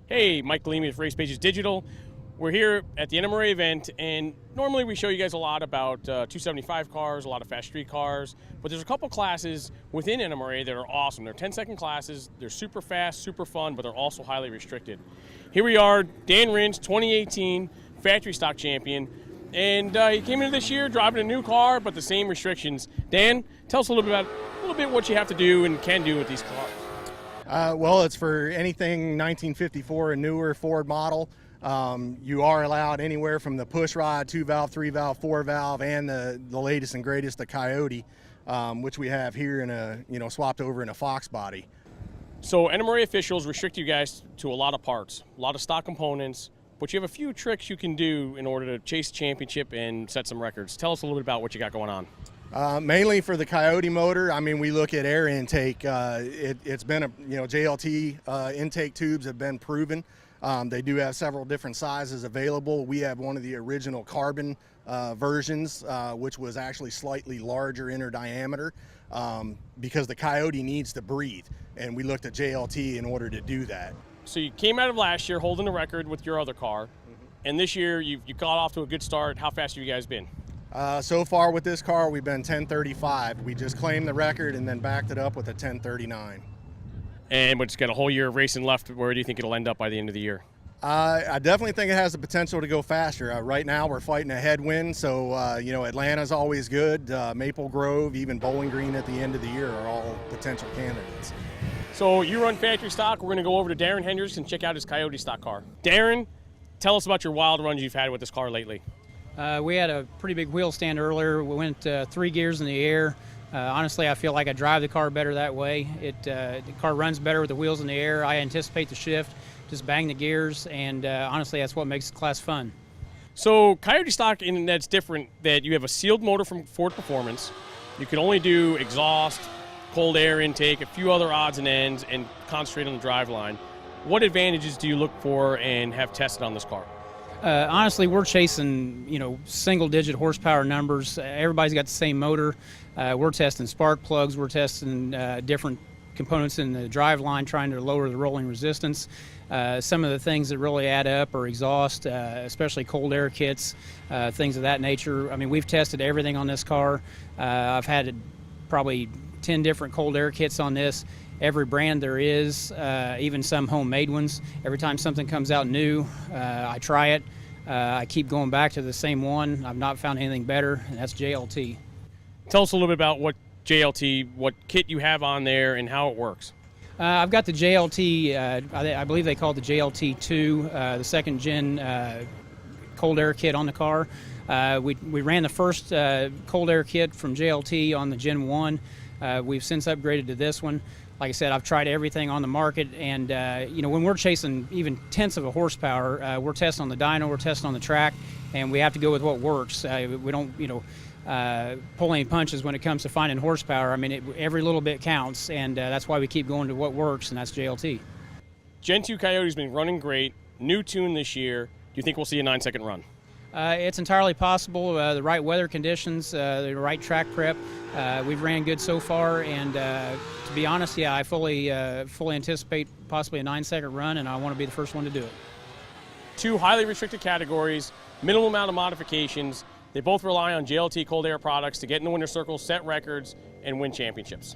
Hey, Mike Galimi with Race Pages Digital. We're here at the NMRA event, and normally we show you guys a lot about 275 cars, a lot of fast street cars, but there's a couple classes within NMRA that are awesome. They're 10-second classes, they're super fast, super fun, but they're also highly restricted. Here we are, Darin Hendricks, 2018 factory stock champion, and he came into this year driving a new car, but the same restrictions. Dan, tell us a little bit what you have to do and can do with these cars. Well, it's for anything 1954 and newer Ford model. You are allowed anywhere from the push rod, 2-valve, 3-valve, 4-valve, and the latest and greatest, the Coyote, which we have here in a, swapped over in a Fox body. So NMRA officials restrict you guys to a lot of parts, a lot of stock components, but you have a few tricks you can do in order to chase the championship and set some records. Tell us a little bit about what you got going on. Mainly for the Coyote motor, we look at air intake. It's been JLT intake tubes have been proven. They do have several different sizes available. We have one of the original carbon versions, which was actually slightly larger inner diameter because the Coyote needs to breathe, and we looked at JLT in order to do that. So you came out of last year holding the record with your other car, and this year you got off to a good start. How fast have you guys been? So far with this car, we've been 10:35. We just claimed the record and then backed it up with a 10:39. And it's got a whole year of racing left. Where do you think it'll end up by the end of the year? I definitely think it has the potential to go faster. Right now we're fighting a headwind, so Atlanta's always good. Maple Grove, even Bowling Green at the end of the year are all potential candidates. So you run factory stock. We're going to go over to Darin Hendricks and check out his Coyote stock car. Darin, tell us about your wild runs you've had with this car lately. We had a pretty big wheel stand earlier. We went 3 gears in the air. Honestly, I feel like I drive the car better that way. The car runs better with the wheels in the air. I anticipate the shift, just bang the gears, and honestly, that's what makes the class fun. So Coyote stock, and that's different, that you have a sealed motor from Ford Performance. You can only do exhaust, cold air intake, a few other odds and ends, and concentrate on the driveline. What advantages do you look for and have tested on this car? Honestly, we're chasing, single-digit horsepower numbers. Everybody's got the same motor. We're testing spark plugs. We're testing different components in the driveline, trying to lower the rolling resistance. Some of the things that really add up are exhaust, especially cold air kits, things of that nature. We've tested everything on this car. I've had probably 10 different cold air kits on this. Every brand there is, even some homemade ones. Every time something comes out new, I try it. I keep going back to the same one. I've not found anything better, and that's JLT. Tell us a little bit about what JLT, what kit you have on there, and how it works. I've got the JLT, I believe they call it the JLT2, the second gen cold air kit on the car. We ran the first cold air kit from JLT on the Gen 1. We've since upgraded to this one. Like I said, I've tried everything on the market, and when we're chasing even tenths of a horsepower, we're testing on the dyno, we're testing on the track, and we have to go with what works. We don't, pull any punches when it comes to finding horsepower. Every little bit counts, and that's why we keep going to what works, and that's JLT. Gen 2 Coyote's been running great, new tune this year. Do you think we'll see a 9-second run? It's entirely possible. The right weather conditions, the right track prep. We've ran good so far, and to be honest, yeah, I fully anticipate possibly a 9-second run, and I want to be the first one to do it. 2 highly restricted categories, minimal amount of modifications. They both rely on JLT cold air products to get in the winner's circle, set records, and win championships.